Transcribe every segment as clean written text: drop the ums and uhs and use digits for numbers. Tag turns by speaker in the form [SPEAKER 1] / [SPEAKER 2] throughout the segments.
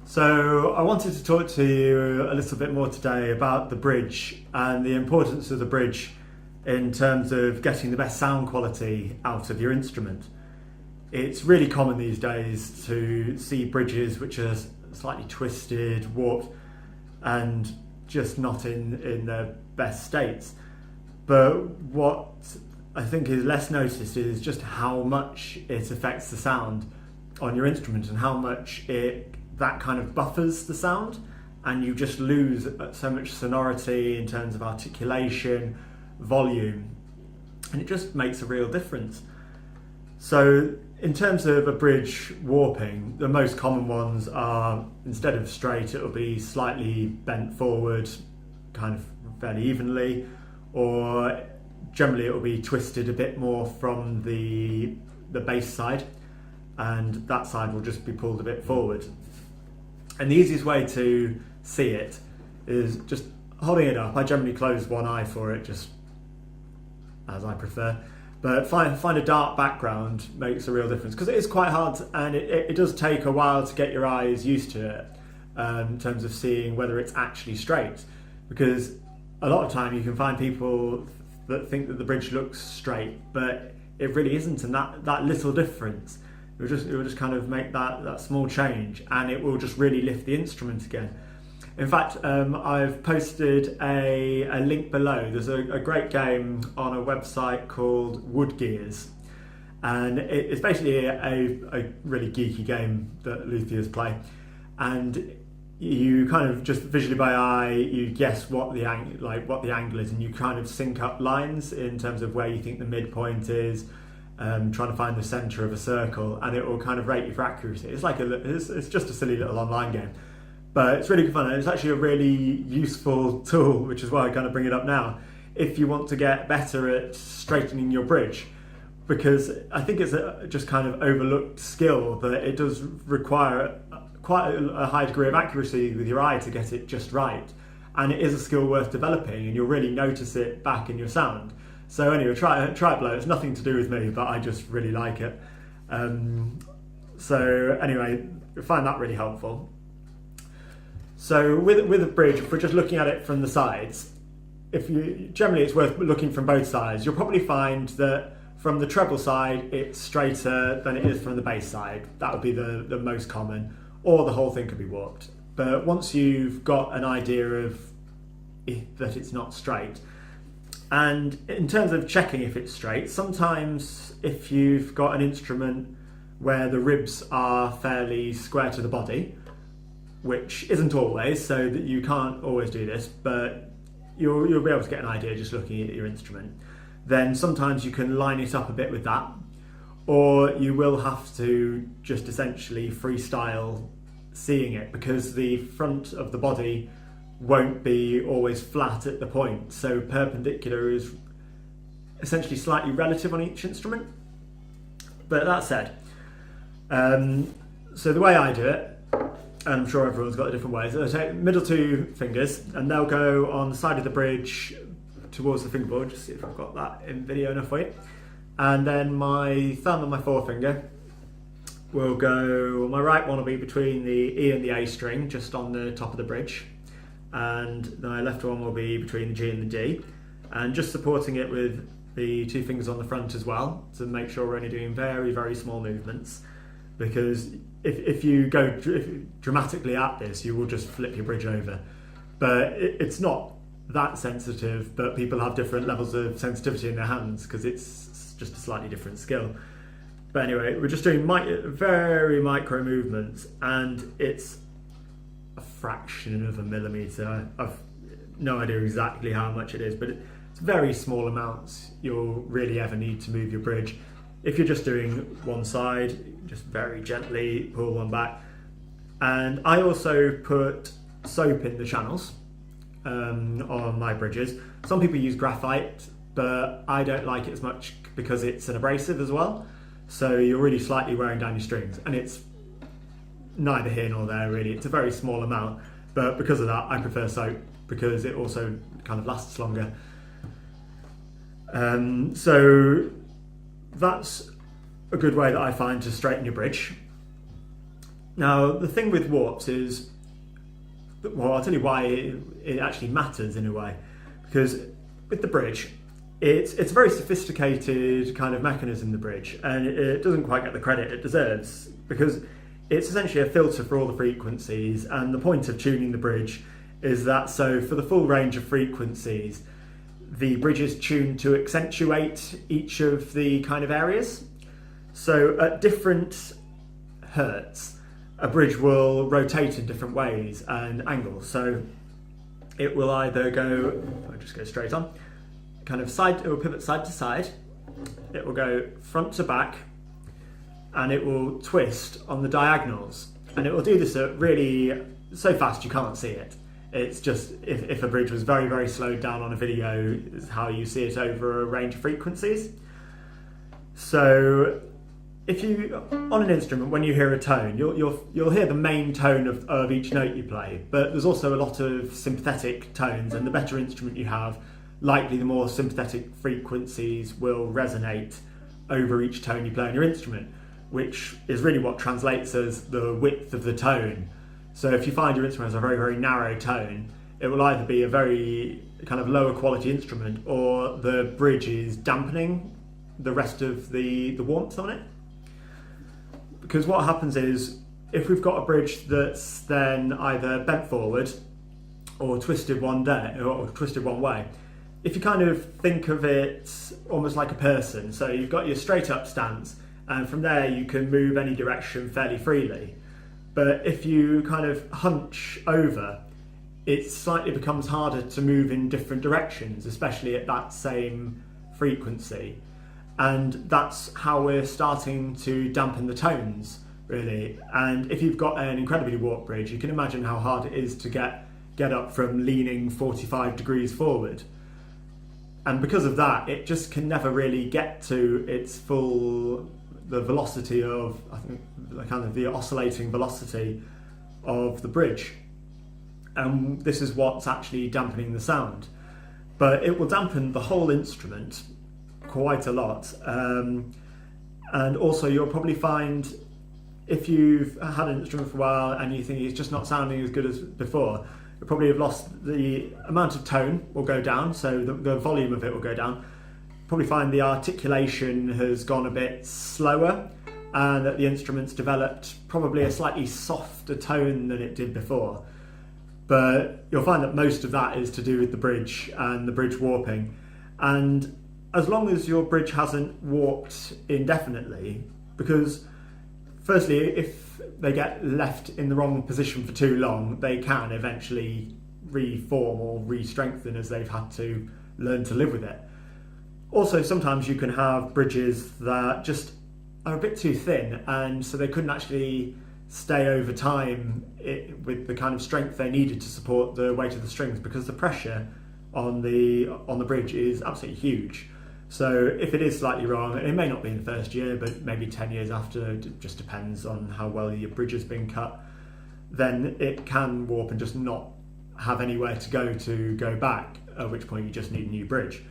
[SPEAKER 1] So I wanted to talk to you a little bit more today about the bridge and the importance of the bridge in terms of getting the best sound quality out of your instrument. It's really common these days to see bridges which are slightly twisted, warped, and just not in their best states. But what I think is less noticed is just how much it affects the sound on your instrument and how much that kind of buffers the sound, and you just lose so much sonority in terms of articulation, volume, and it just makes a real difference. So in terms of a bridge warping, the most common ones are, instead of straight, it'll be slightly bent forward, kind of fairly evenly, or generally it'll be twisted a bit more from the bass side, and that side will just be pulled a bit forward. And the easiest way to see it is just holding it up. I generally close one eye for it, just as I prefer. But find a dark background makes a real difference, because it is quite hard, and it does take a while to get your eyes used to it in terms of seeing whether it's actually straight. Because a lot of time you can find people that think that the bridge looks straight, but it really isn't, and that little difference, it will just kind of make that small change, and it will just really lift the instrument again. In fact, I've posted a link below. There's a great game on a website called Wood Gears, and it's basically a really geeky game that luthiers play, and you kind of just visually by eye, you guess what the angle is, and you kind of sync up lines in terms of where you think the midpoint is, trying to find the center of a circle, and it will kind of rate you for accuracy. It's just a silly little online game, but it's really good fun, and it's actually a really useful tool, which is why I kind of bring it up now, if you want to get better at straightening your bridge, because I think it's a just kind of overlooked skill that it does require quite a high degree of accuracy with your eye to get it just right, and it is a skill worth developing, and you'll really notice it back in your sound. So anyway, try it below. It's nothing to do with me, but I just really like it. So anyway, I find that really helpful. So with a bridge, if we're just looking at it from the sides, generally it's worth looking from both sides. You'll probably find that from the treble side it's straighter than it is from the bass side. That would be the most common, or the whole thing could be warped. But once you've got an idea of that it's not straight, and in terms of checking if it's straight, sometimes if you've got an instrument where the ribs are fairly square to the body, which isn't always, so that you can't always do this, but you'll be able to get an idea just looking at your instrument, then sometimes you can line it up a bit with that, or you will have to just essentially freestyle seeing it, because the front of the body won't be always flat at the point, so perpendicular is essentially slightly relative on each instrument. But that said, so the way I do it, and I'm sure everyone's got different ways, I take the middle two fingers and they'll go on the side of the bridge towards the fingerboard, just see if I've got that in video enough for you, and then my thumb and my forefinger will go, my right one will be between the E and the A string, just on the top of the bridge, and my left one will be between the G and the D, and just supporting it with the two fingers on the front as well, to make sure we're only doing very, very small movements, because if you go dramatically at this, you will just flip your bridge over. But it's not that sensitive, but people have different levels of sensitivity in their hands, because it's just a slightly different skill. But anyway, we're just doing very micro movements, and it's a fraction of a millimetre. I've no idea exactly how much it is, but it's very small amounts you'll really ever need to move your bridge. If you're just doing one side, just very gently pull one back. And I also put soap in the channels on my bridges. Some people use graphite, but I don't like it as much because it's an abrasive as well. So you're really slightly wearing down your strings, and it's neither here nor there really. It's a very small amount, but because of that I prefer soap, because it also kind of lasts longer. So that's a good way that I find to straighten your bridge. Now, the thing with warps is, well, I'll tell you why it actually matters in a way. Because with the bridge, it's a very sophisticated kind of mechanism, the bridge, and it doesn't quite get the credit it deserves, because it's essentially a filter for all the frequencies, and the point of tuning the bridge is that, so for the full range of frequencies, the bridge is tuned to accentuate each of the kind of areas. So at different hertz, a bridge will rotate in different ways and angles. So it will either go, I'll just go straight on, kind of side, it will pivot side to side, it will go front to back, and it will twist on the diagonals. And it will do this at really so fast you can't see it. It's just, if a bridge was very, very slowed down on a video, is how you see it over a range of frequencies. So if you, on an instrument, when you hear a tone, you'll hear the main tone of each note you play, but there's also a lot of sympathetic tones, and the better instrument you have, likely the more sympathetic frequencies will resonate over each tone you play on your instrument, which is really what translates as the width of the tone. So if you find your instrument has a very, very narrow tone, it will either be a very kind of lower quality instrument, or the bridge is dampening the rest of the warmth on it. Because what happens is, if we've got a bridge that's then either bent forward or twisted one way, if you kind of think of it almost like a person, so you've got your straight up stance, and from there you can move any direction fairly freely. But if you kind of hunch over, it slightly becomes harder to move in different directions, especially at that same frequency. And that's how we're starting to dampen the tones, really. And if you've got an incredibly warped bridge, you can imagine how hard it is to get up from leaning 45 degrees forward. And because of that, it just can never really get to its full, the velocity of, I think, kind of the oscillating velocity of the bridge. And this is what's actually dampening the sound. But it will dampen the whole instrument quite a lot. And also you'll probably find, if you've had an instrument for a while and you think it's just not sounding as good as before, you'll probably have lost the amount of tone will go down, so the volume of it will go down. Probably find the articulation has gone a bit slower, and that the instrument's developed probably a slightly softer tone than it did before. But you'll find that most of that is to do with the bridge and the bridge warping. And as long as your bridge hasn't warped indefinitely, because firstly, if they get left in the wrong position for too long, they can eventually reform or re-strengthen as they've had to learn to live with it. Also, sometimes you can have bridges that just are a bit too thin, and so they couldn't actually stay over time with the kind of strength they needed to support the weight of the strings, because the pressure on the bridge is absolutely huge. So if it is slightly wrong, and it may not be in the first year, but maybe 10 years after, it just depends on how well your bridge has been cut, then it can warp and just not have anywhere to go back, at which point you just need a new bridge.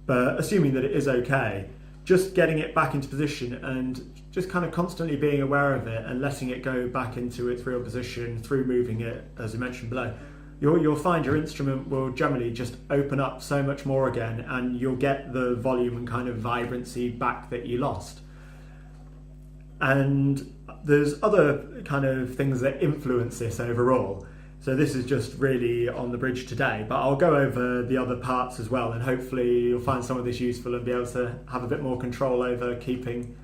[SPEAKER 1] But assuming that it is okay, just getting it back into position and just kind of constantly being aware of it and letting it go back into its real position through moving it, as we mentioned below, you'll find your instrument will generally just open up so much more again, and you'll get the volume and kind of vibrancy back that you lost. And there's other kind of things that influence this overall. So this is just really on the bridge today, but I'll go over the other parts as well, and hopefully you'll find some of this useful and be able to have a bit more control over keeping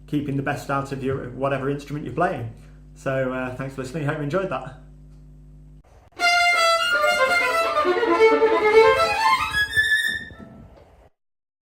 [SPEAKER 1] the best out of your whatever instrument you're playing. So thanks for listening, hope you enjoyed that.